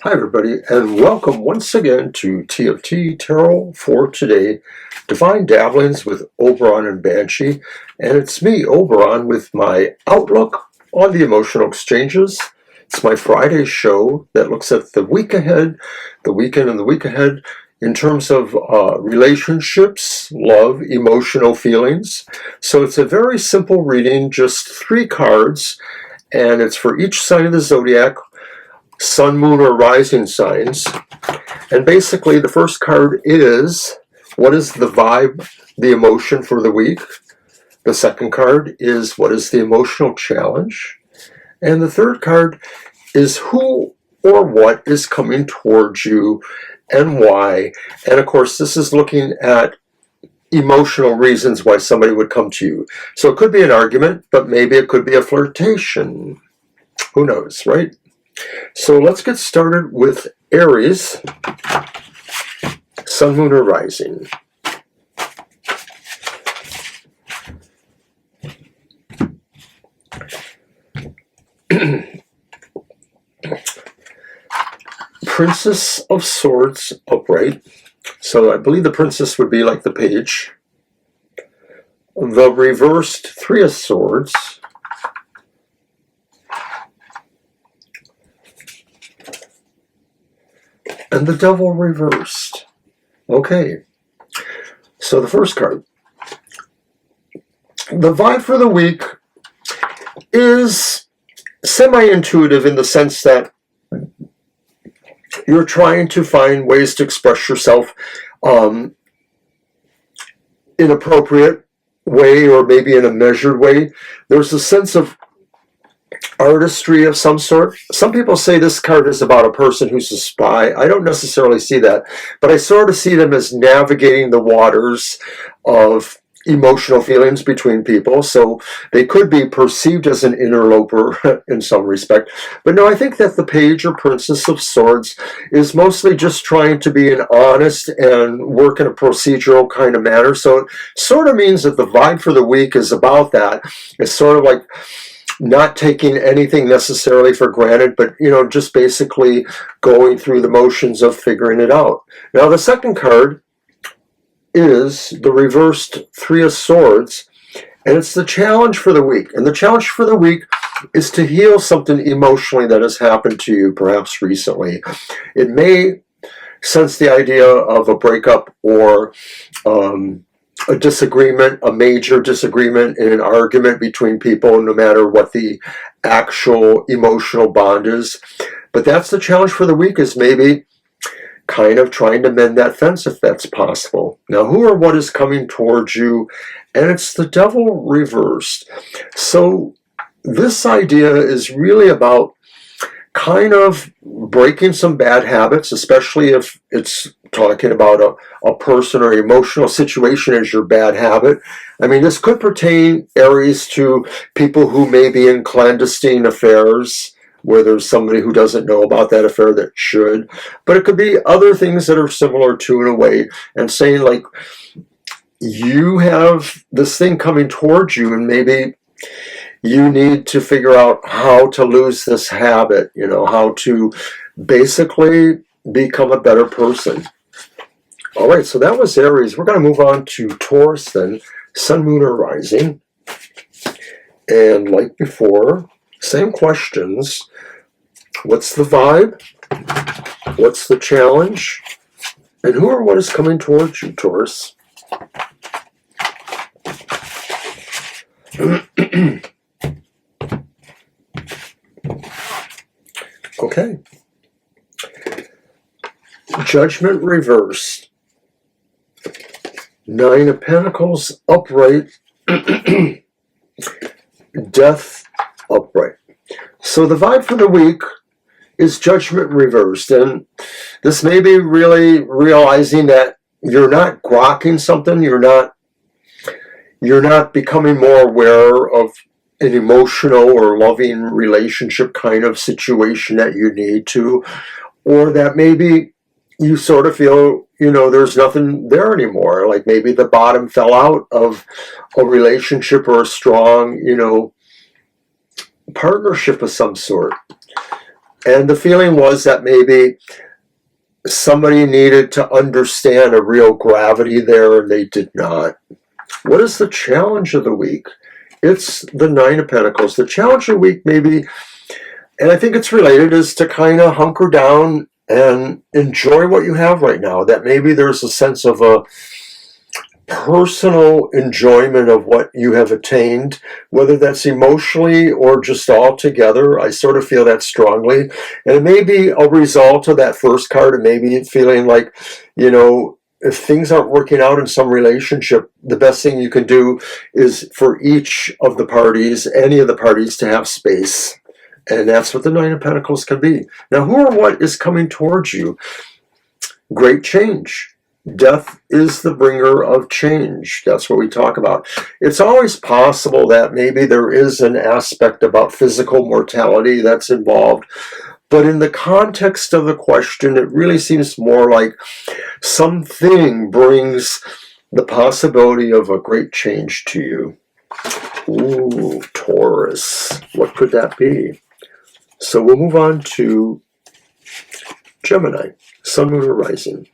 Hi everybody, and welcome once again to TFT Tarot for today, Divine Dabblings with Oberon and Banshee, and it's me, Oberon, with my outlook on the emotional exchanges. It's my Friday show that looks at the week ahead, the weekend and the week ahead in terms of relationships, love, emotional feelings. So it's a very simple reading, just 3 cards, and it's for each sign of the Zodiac, sun, moon, or rising signs. And basically the first card is, what is the vibe, the emotion for the week? The second card is, what is the emotional challenge? And the third card is, who or what is coming towards you and why? And of course, this is looking at emotional reasons why somebody would come to you. So it could be an argument, but maybe it could be a flirtation. Who knows, right? So let's get started with Aries, sun, moon, or rising. Princess of Swords upright. So I believe the princess would be like the page. The reversed Three of Swords. And the Devil reversed. Okay, so the first card. The vibe for the week is semi-intuitive in the sense that you're trying to find ways to express yourself in an appropriate way, or maybe in a measured way. There's a sense of artistry of some sort. Some people say this card is about a person who's a spy. I don't necessarily see that, but I sort of see them as navigating the waters of emotional feelings between people. So they could be perceived as an interloper in some respect. But no, I think that the page or princess of swords is mostly just trying to be an honest and work in a procedural kind of manner. So it sort of means that the vibe for the week is about that. It's sort of like not taking anything necessarily for granted, but, just basically going through the motions of figuring it out. Now, the second card is the reversed Three of Swords, and it's the challenge for the week. And the challenge for the week is to heal something emotionally that has happened to you, perhaps recently. It may sense the idea of a breakup or a disagreement, a major disagreement in an argument between people, no matter what the actual emotional bond is. But that's the challenge for the week, is maybe kind of trying to mend that fence if that's possible. Now, who or what is coming towards you? And it's the Devil reversed. So this idea is really about kind of breaking some bad habits, especially if it's talking about a person or emotional situation as your bad habit. I mean, this could pertain, Aries, to people who may be in clandestine affairs, where there's somebody who doesn't know about that affair that should. But it could be other things that are similar to, in a way, and saying, like, you have this thing coming towards you, and maybe you need to figure out how to lose this habit, how to basically become a better person. All right, so that was Aries. We're going to move on to Taurus then, sun, moon, or rising. And like before, same questions. What's the vibe? What's the challenge? And who or what is coming towards you, Taurus? Okay. Judgment reversed. 9 of Pentacles upright. Death upright. So the vibe for the week is Judgment reversed. And this may be really realizing that you're not grokking something. You're not becoming more aware of an emotional or loving relationship kind of situation that you need to, or that maybe you sort of feel, there's nothing there anymore. Like maybe the bottom fell out of a relationship or a strong, partnership of some sort. And the feeling was that maybe somebody needed to understand a real gravity there, and they did not. What is the challenge of the week? It's the Nine of Pentacles. The challenge of the week, maybe, and I think it's related, is to kind of hunker down and enjoy what you have right now. That maybe there's a sense of a personal enjoyment of what you have attained, whether that's emotionally or just all together. I sort of feel that strongly. And it may be a result of that first card, and maybe feeling like, you know, if things aren't working out in some relationship, the best thing you can do is for each of the parties, any of the parties, to have space. And that's what the Nine of Pentacles can be. Now, who or what is coming towards you? Great change. Death is the bringer of change. That's what we talk about. It's always possible that maybe there is an aspect about physical mortality that's involved. But in the context of the question, it really seems more like something brings the possibility of a great change to you. Ooh, Taurus. What could that be? So we'll move on to Gemini, Sun, Moon, or Rising.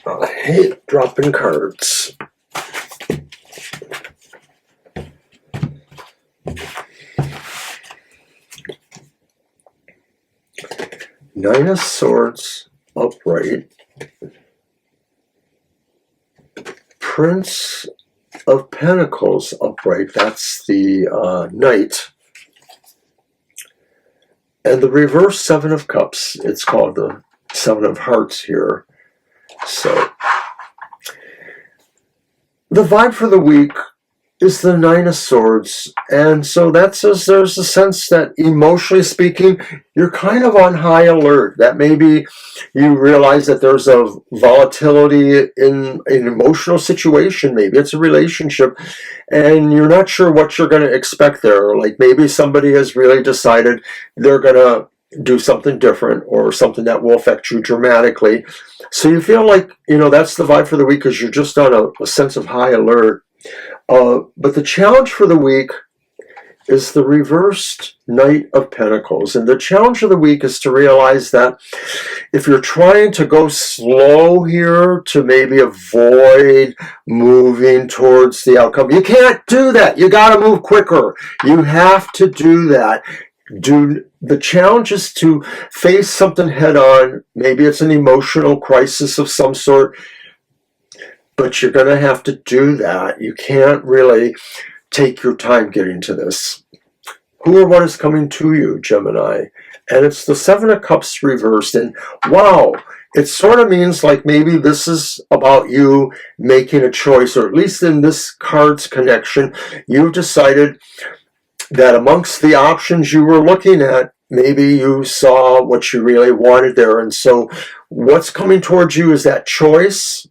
I hate dropping cards. Nine of Swords upright. Prince of Pentacles upright. That's the Knight. And the reverse Seven of Cups. It's called the Seven of Hearts here. So the vibe for the week is the Nine of Swords, and so that says there's a sense that, emotionally speaking, you're kind of on high alert. That maybe you realize that there's a volatility in an emotional situation. Maybe it's a relationship, and you're not sure what you're going to expect there. Like maybe somebody has really decided they're going to do something different, or something that will affect you dramatically. So you feel like, you know, that's the vibe for the week, because you're just on a sense of high alert. But the challenge for the week is the reversed Knight of Pentacles. And the challenge of the week is to realize that if you're trying to go slow here to maybe avoid moving towards the outcome, you can't do that. You got to move quicker. You have to do that. The challenge is to face something head on. Maybe it's an emotional crisis of some sort, but you're going to have to do that. You can't really take your time getting to this. Who or what is coming to you, Gemini? And it's the Seven of Cups reversed. And wow, it sort of means like maybe this is about you making a choice, or at least in this card's connection, you've decided that amongst the options you were looking at, maybe you saw what you really wanted there. And so what's coming towards you is that choice,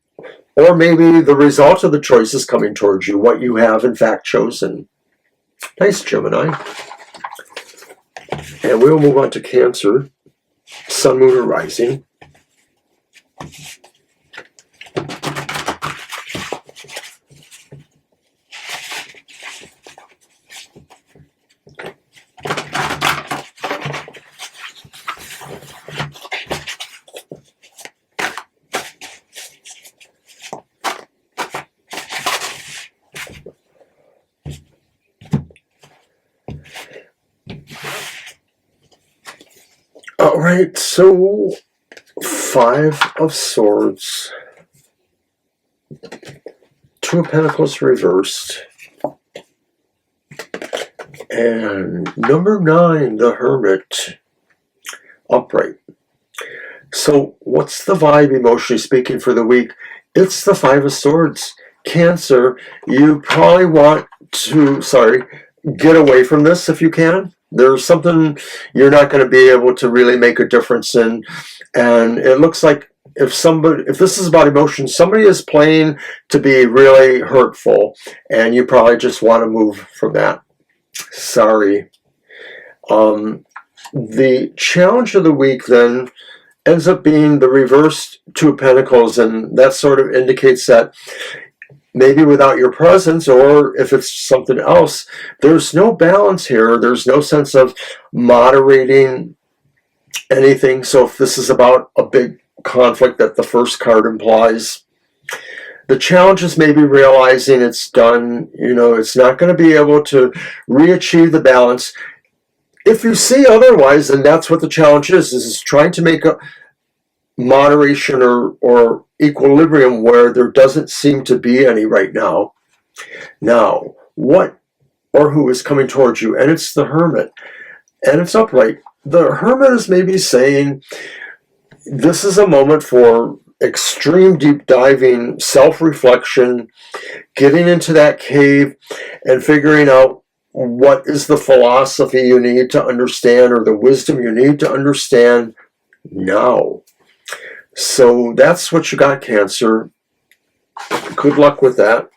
or maybe the result of the choice is coming towards you, what you have in fact chosen. Nice, Gemini. And we'll move on to Cancer, Sun, Moon, or Rising. All right, so Five of Swords, Two of Pentacles reversed, and number 9, the Hermit, upright. So what's the vibe, emotionally speaking, for the week? It's the Five of Swords. Cancer, you probably want to, get away from this if you can. There's something you're not going to be able to really make a difference in. And it looks like if this is about emotions, somebody is playing to be really hurtful, and you probably just want to move from that. Sorry. The challenge of the week then ends up being the reversed Two of Pentacles, and that sort of indicates that maybe without your presence, or if it's something else, there's no balance here. There's no sense of moderating anything. So if this is about a big conflict that the first card implies, the challenge is maybe realizing it's done. It's not going to be able to re-achieve the balance. If you see otherwise, then that's what the challenge is trying to make a moderation or equilibrium where there doesn't seem to be any right now. Now, what or who is coming towards you? And it's the Hermit. And it's upright. The Hermit is maybe saying this is a moment for extreme deep diving, self-reflection, getting into that cave and figuring out what is the philosophy you need to understand or the wisdom you need to understand now. So that's what you got, Cancer. Good luck with that.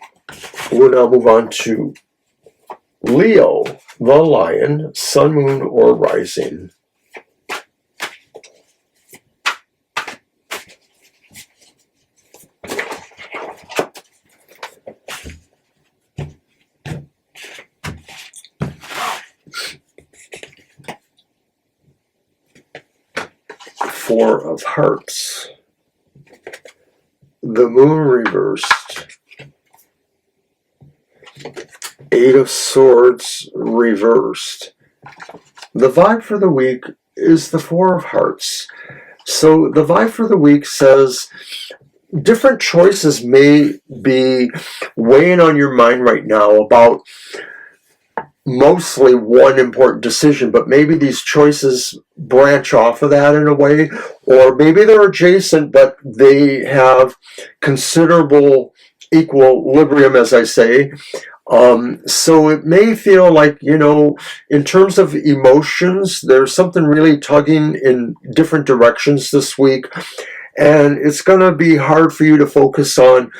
We'll now move on to Leo, the Lion, Sun, Moon, or Rising. Four of Hearts, the Moon reversed, Eight of Swords reversed. The vibe for the week is the Four of Hearts. So the vibe for the week says different choices may be weighing on your mind right now about mostly one important decision, but maybe these choices branch off of that in a way, or maybe they're adjacent, but they have considerable equilibrium, as I say. So it may feel like, in terms of emotions, there's something really tugging in different directions this week, and it's going to be hard for you to focus on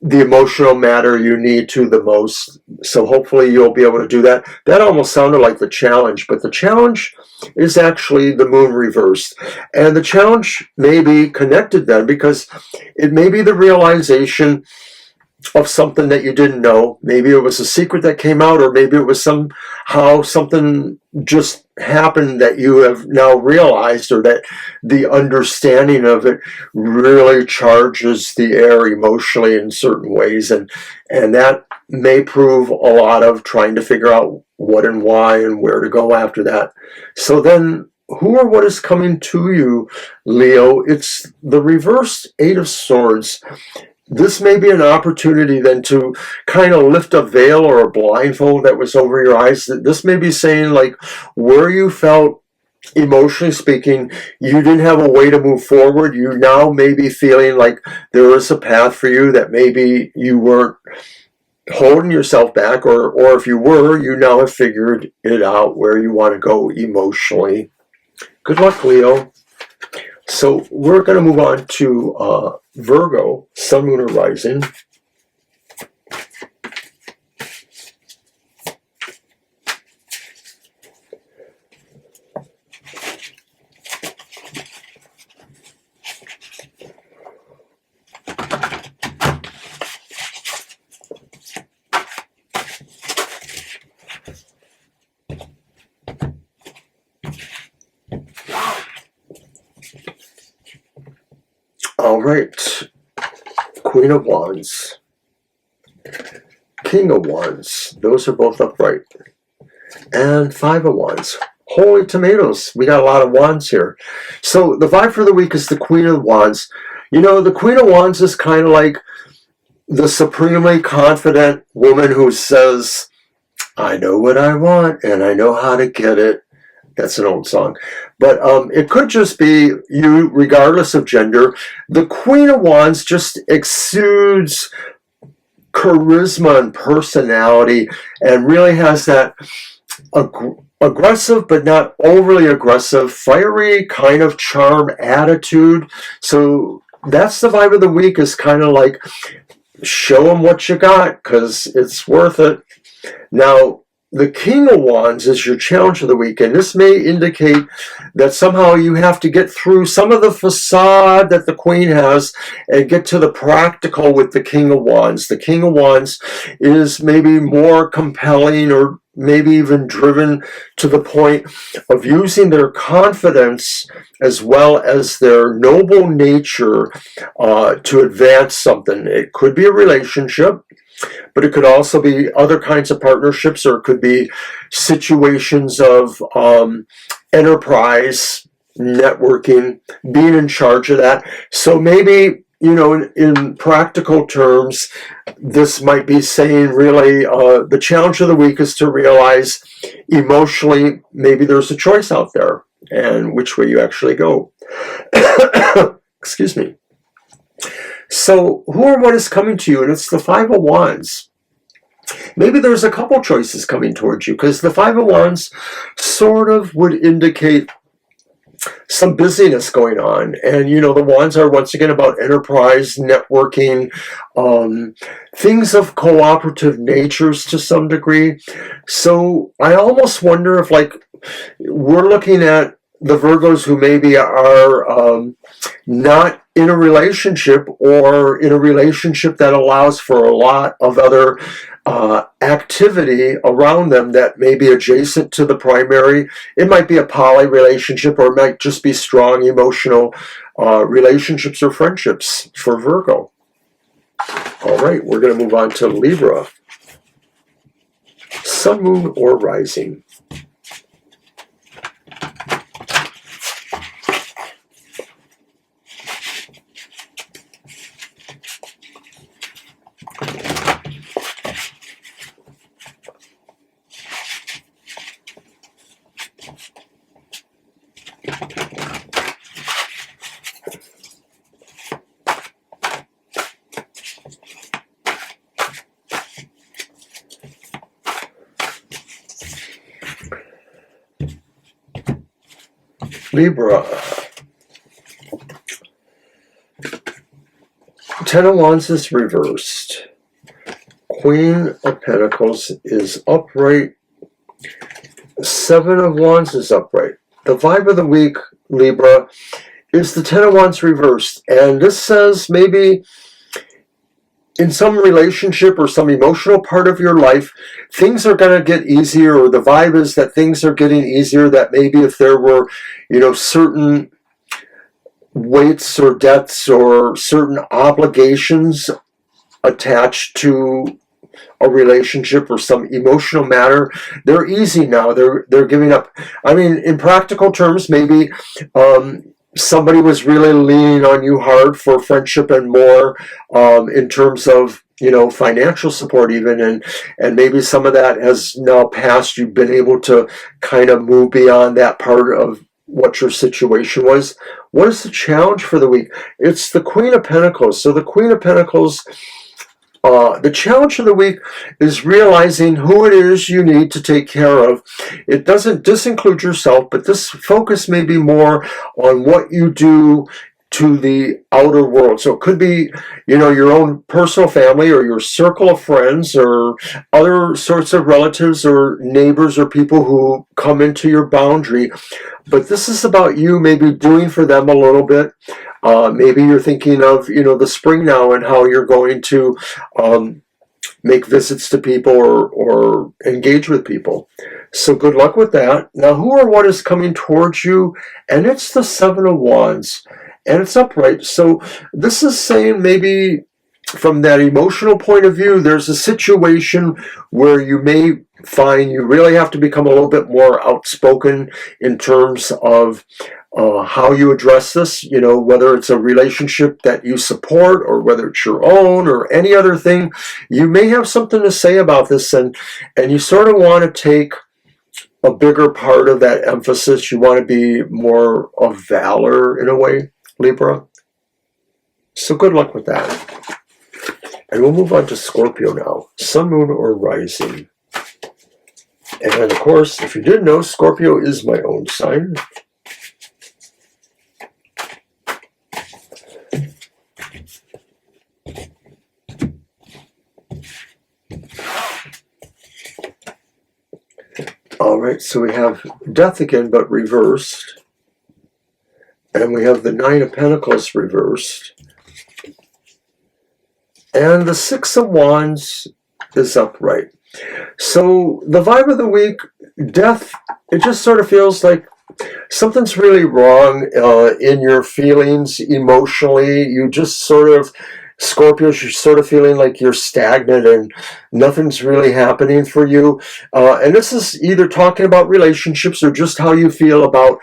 the emotional matter you need to the most. So hopefully you'll be able to do that. That almost sounded like the challenge, but the challenge is actually the Moon reversed. And the challenge may be connected then, because it may be the realization of something that you didn't know. Maybe it was a secret that came out, or maybe it was somehow something just happened that you have now realized, or that the understanding of it really charges the air emotionally in certain ways, and that may prove a lot of trying to figure out what and why and where to go after that. So then, who or what is coming to you, Leo? It's the reversed Eight of Swords. This may be an opportunity then to kind of lift a veil or a blindfold that was over your eyes. This may be saying, like, where you felt, emotionally speaking, you didn't have a way to move forward. You now may be feeling like there is a path for you that maybe you weren't holding yourself back, or if you were, you now have figured it out where you want to go emotionally. Good luck, Leo. So we're going to move on to Virgo, Sun, Moon, or Rising. All right, Queen of Wands, King of Wands, those are both upright, and Five of Wands. Holy tomatoes, we got a lot of wands here. So the vibe for the week is the Queen of Wands. The Queen of Wands is kind of like the supremely confident woman who says, I know what I want and I know how to get it. That's an old song. But it could just be you, regardless of gender. The Queen of Wands just exudes charisma and personality, and really has that aggressive but not overly aggressive, fiery kind of charm attitude. So that's the vibe of the week, is kind of like, show them what you got, because it's worth it. Now, the King of Wands is your challenge of the week, and this may indicate that somehow you have to get through some of the facade that the Queen has and get to the practical with the King of Wands. The King of Wands is maybe more compelling, or maybe even driven to the point of using their confidence as well as their noble nature to advance something. It could be a relationship, but it could also be other kinds of partnerships, or it could be situations of enterprise, networking, being in charge of that. So maybe, you know, in practical terms, this might be saying really the challenge of the week is to realize emotionally maybe there's a choice out there and which way you actually go. Excuse me. So who or what is coming to you? And it's the Five of Wands. Maybe there's a couple choices coming towards you, because the Five of Wands sort of would indicate some busyness going on. And, you know, the wands are once again about enterprise, networking, things of cooperative natures to some degree. So I almost wonder if, like, we're looking at the Virgos who maybe are not in a relationship, or in a relationship that allows for a lot of other activity around them that may be adjacent to the primary. It might be a poly relationship, or it might just be strong emotional relationships or friendships for Virgo. All right, we're going to move on to Libra. Sun, moon, or rising. Libra. Ten of Wands is reversed. Queen of Pentacles is upright. Seven of Wands is upright. The vibe of the week, Libra, is the Ten of Wands reversed. And this says maybe in some relationship or some emotional part of your life, things are going to get easier, or the vibe is that things are getting easier, that maybe if there were, you know, certain weights or debts or certain obligations attached to a relationship or some emotional matter, they're easy now. They're giving up. I mean, in practical terms, maybe somebody was really leaning on you hard for friendship and more, in terms of, you know, financial support even, and maybe some of that has now passed. You've been able to kind of move beyond that part of what your situation was. What is the challenge for the week? It's the Queen of Pentacles. So the Queen of Pentacles, the challenge of the week is realizing who it is you need to take care of. It doesn't disinclude yourself, but this focus may be more on what you do to the outer world. So it could be, you know, your own personal family, or your circle of friends, or other sorts of relatives or neighbors or people who come into your boundary. But this is about you maybe doing for them a little bit. Maybe you're thinking of, you know, the spring now, and how you're going to make visits to people, or engage with people. So good luck with that. Now, who or what is coming towards you? And it's the Seven of Wands. And it's upright. So this is saying maybe from that emotional point of view, there's a situation where you may find you really have to become a little bit more outspoken in terms of how you address this, you know, whether it's a relationship that you support, or whether it's your own, or any other thing. You may have something to say about this, and you sort of want to take a bigger part of that emphasis. You want to be more of valor in a way, Libra. So good luck with that. And we'll move on to Scorpio now. Sun, moon, or rising. And of course, if you didn't know, Scorpio is my own sign. right, so we have Death again, but reversed. And we have the Nine of Pentacles reversed. And the Six of Wands is upright. So the vibe of the week, Death, it just sort of feels like something's really wrong in your feelings emotionally. You just sort of, Scorpios, you're sort of feeling like you're stagnant and nothing's really happening for you. And this is either talking about relationships or just how you feel about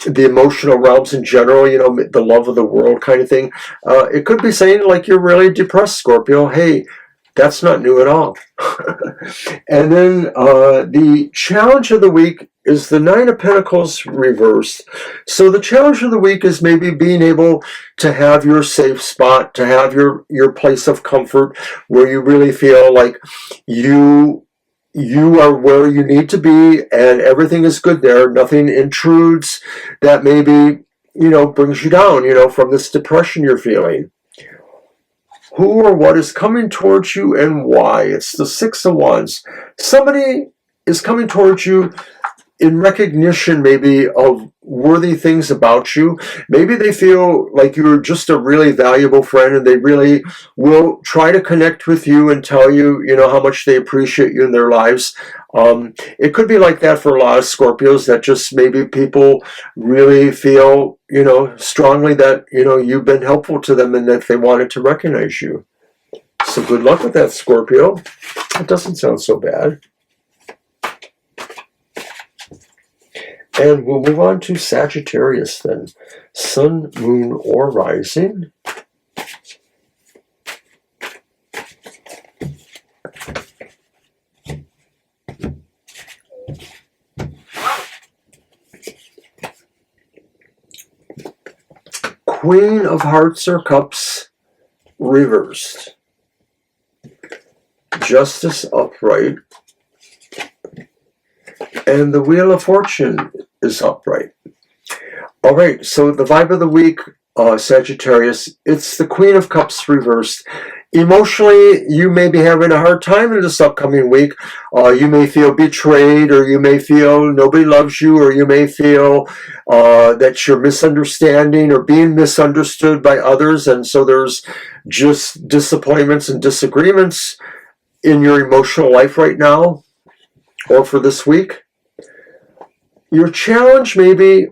the emotional realms in general, you know, the love of the world kind of thing. It could be saying like you're really depressed, Scorpio. Hey, that's not new at all. And then the challenge of the week is the Nine of Pentacles reversed. So the challenge of the week is maybe being able to have your safe spot, to have your place of comfort where you really feel like you are where you need to be and everything is good there. Nothing intrudes that maybe, you know, brings you down, you know, from this depression you're feeling. Who or what is coming towards you and why? It's the Six of Wands. Somebody is coming towards you in recognition maybe of worthy things about you. Maybe they feel like you're just a really valuable friend and they really will try to connect with you and tell you, you know, how much they appreciate you in their lives. It could be like that for a lot of Scorpios, that just maybe people really feel, you know, strongly that, you know, you've been helpful to them and that they wanted to recognize you. So good luck with that, Scorpio. It doesn't sound so bad. And we'll move on to Sagittarius then. Sun, Moon, or Rising. Queen of Hearts or Cups reversed. Justice upright. And the Wheel of Fortune is upright. All right, so the vibe of the week, Sagittarius, it's the Queen of Cups reversed. Emotionally, you may be having a hard time in this upcoming week. You may feel betrayed, or you may feel nobody loves you, or you may feel that you're misunderstanding or being misunderstood by others, and so there's just disappointments and disagreements in your emotional life right now, or for this week. Your challenge maybe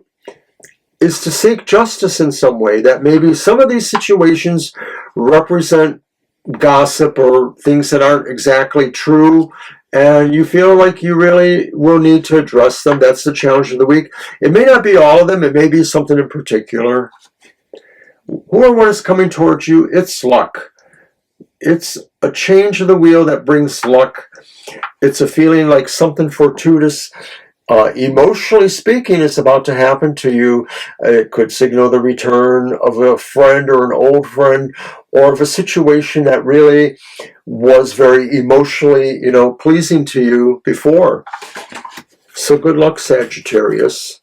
is to seek justice in some way, that maybe some of these situations represent gossip or things that aren't exactly true, and you feel like you really will need to address them. That's the challenge of the week. It may not be all of them, it may be something in particular. Who or what is coming towards you? It's luck. It's a change of the wheel that brings luck. It's a feeling like something fortuitous, emotionally speaking, is about to happen to you. It could signal the return of a friend or an old friend, or of a situation that really was very emotionally, you know, pleasing to you before. So good luck, Sagittarius.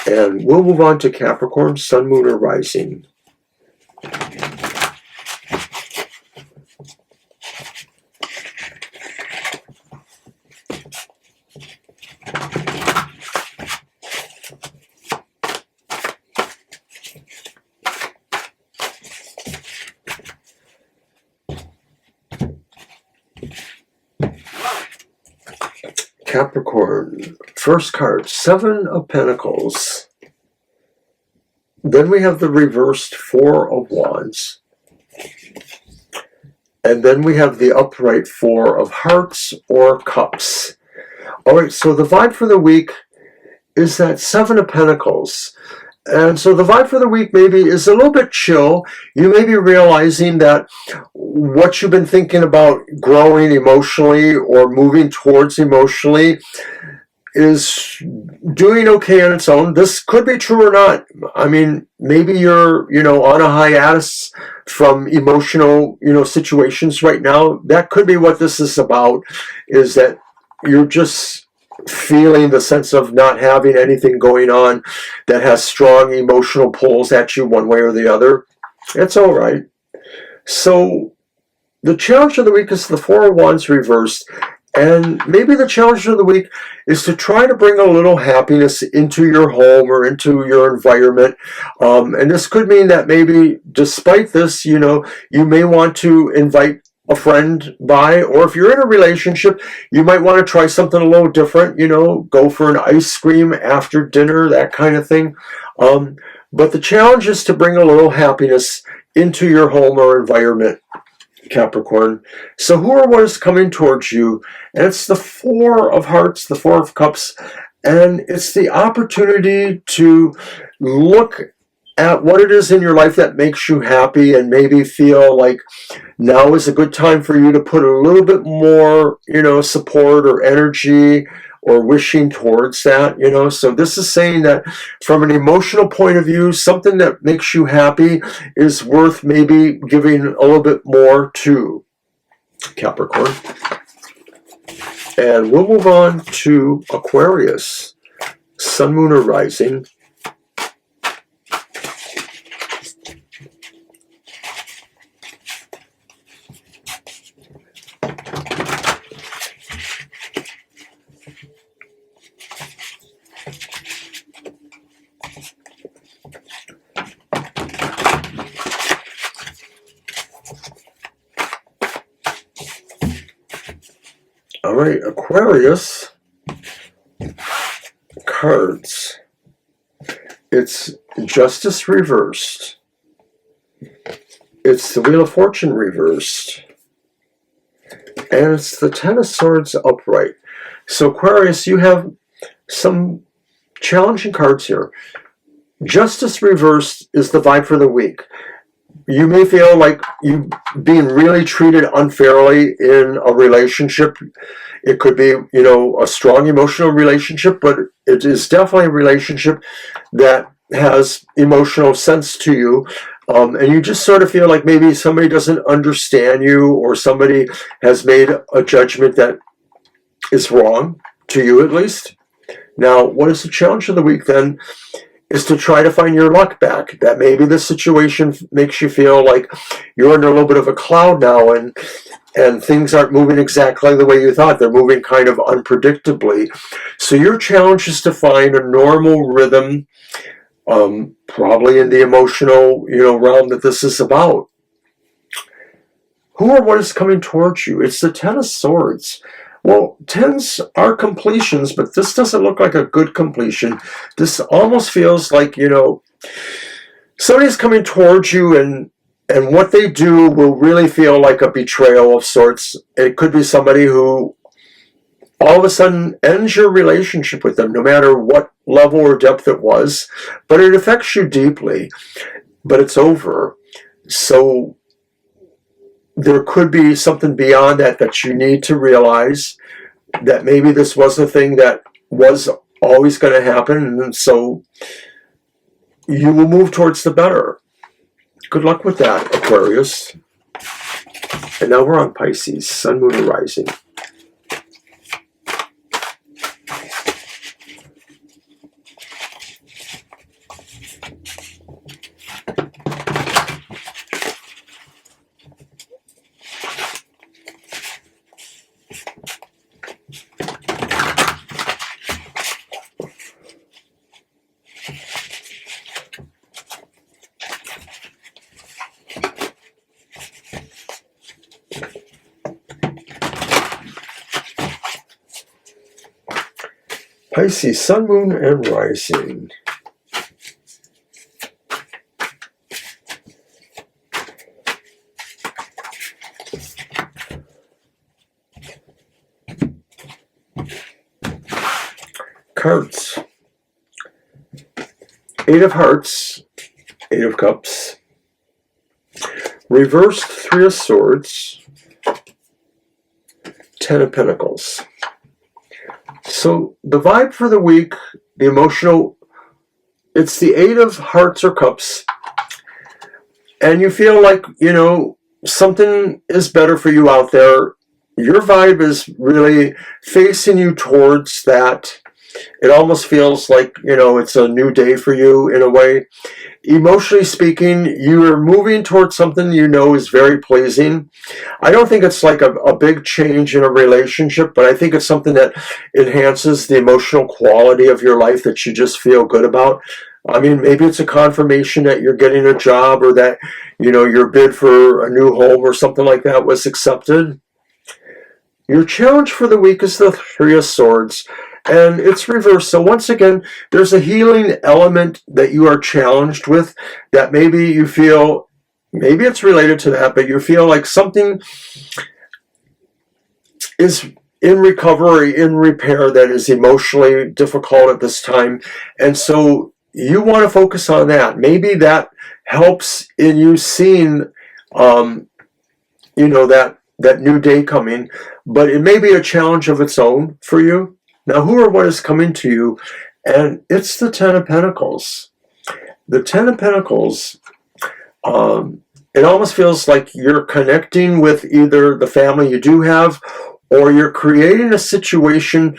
And we'll move on to Capricorn, Sun, Moon, or Rising. Capricorn, first card, Seven of Pentacles. Then we have the reversed Four of Wands. And then we have the upright Four of Hearts or Cups. All right, so the vibe for the week is that Seven of Pentacles. And so the vibe for the week maybe is a little bit chill. You may be realizing that what you've been thinking about growing emotionally or moving towards emotionally is doing okay on its own. This could be true or not. I mean, maybe you're, you know, on a hiatus from emotional, you know, situations right now. That could be what this is about, is that you're just feeling the sense of not having anything going on that has strong emotional pulls at you one way or the other. It's all right. So the challenge of the week is the Four of Wands reversed. And maybe the challenge of the week is to try to bring a little happiness into your home or into your environment. And this could mean that maybe despite this, you may want to invite a friend by, or if you're in a relationship, you might want to try something a little different, go for an ice cream after dinner, that kind of thing. But the challenge is to bring a little happiness into your home or environment, Capricorn. So who or what is coming towards you? And it's the Four of Hearts, the Four of Cups, and it's the opportunity to look at what it is in your life that makes you happy and maybe feel like now is a good time for you to put a little bit more, support or energy or wishing towards that, So this is saying that from an emotional point of view, something that makes you happy is worth maybe giving a little bit more to, Capricorn. And we'll move on to Aquarius, Sun, Moon, or Rising. All right, Aquarius cards. It's Justice reversed. It's the Wheel of Fortune reversed. And it's the Ten of Swords upright. So Aquarius, you have some challenging cards here. Justice reversed is the vibe for the week. You may feel like you being really treated unfairly in a relationship. It could be, a strong emotional relationship, but it is definitely a relationship that has emotional sense to you. And you just sort of feel like maybe somebody doesn't understand you, or somebody has made a judgment that is wrong, to you at least. Now, what is the challenge of the week then? Is to try to find your luck back. That maybe the situation makes you feel like you're under a little bit of a cloud now, and things aren't moving exactly the way you thought. They're moving kind of unpredictably. So your challenge is to find a normal rhythm, probably in the emotional, realm that this is about. Who or what is coming towards you? It's the Ten of Swords. Well, tens are completions, but this doesn't look like a good completion. This almost feels like, somebody's coming towards you, and what they do will really feel like a betrayal of sorts. It could be somebody who all of a sudden ends your relationship with them, no matter what level or depth it was, but it affects you deeply, but it's over. So there could be something beyond that you need to realize, that maybe this was a thing that was always going to happen, and so you will move towards the better. Good luck with that, Aquarius. And now we're on Pisces, Sun, Moon, or Rising. Pisces, Sun, Moon, and Rising. Cards. Eight of Hearts, Eight of Cups, reversed Three of Swords, Ten of Pentacles. So the vibe for the week, the emotional, it's the Eight of Hearts or Cups, and you feel like, something is better for you out there. Your vibe is really facing you towards that It almost feels like, you know, it's a new day for you in a way. Emotionally speaking, you are moving towards something you know is very pleasing. I don't think it's like a big change in a relationship, but I think it's something that enhances the emotional quality of your life that you just feel good about. I mean, maybe it's a confirmation that you're getting a job, or that, you know, your bid for a new home or something like that was accepted. Your challenge for the week is the Three of Swords, and it's reversed. So once again, there's a healing element that you are challenged with, that maybe you feel, maybe it's related to that, but you feel like something is in recovery, in repair, that is emotionally difficult at this time. And so you want to focus on that. Maybe that helps in you seeing, you know, that new day coming, but it may be a challenge of its own for you. Now, who or what is coming to you? And it's the Ten of Pentacles. The Ten of Pentacles, it almost feels like you're connecting with either the family you do have, or you're creating a situation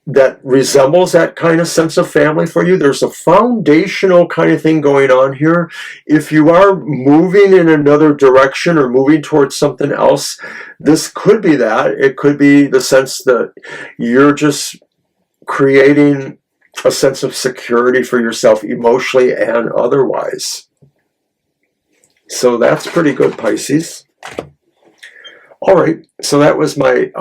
that resembles that kind of sense of family for you. There's a foundational kind of thing going on here. If you are moving in another direction or moving towards something else, this could be that. It could be the sense that you're just creating a sense of security for yourself emotionally and otherwise. So that's pretty good, Pisces. All right, so that was my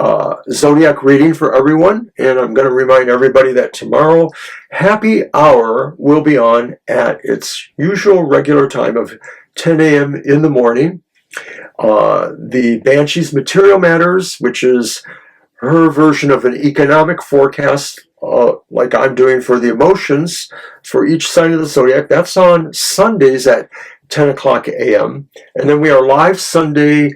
Zodiac reading for everyone, and I'm going to remind everybody that tomorrow, Happy Hour will be on at its usual regular time of 10 a.m. in the morning. The Banshee's Material Matters, which is her version of an economic forecast, like I'm doing for the emotions for each sign of the Zodiac, that's on Sundays at 10 o'clock a.m. And then we are live Sunday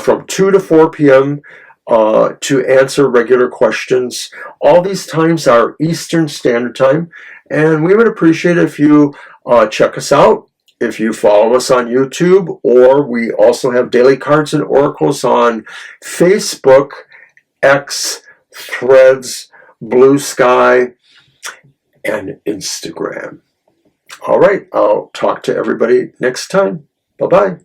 from 2 to 4 p.m. To answer regular questions. All these times are Eastern Standard Time, and we would appreciate it if you check us out, if you follow us on YouTube, or we also have daily cards and oracles on Facebook, X, Threads, Blue Sky, and Instagram. All right, I'll talk to everybody next time. Bye-bye.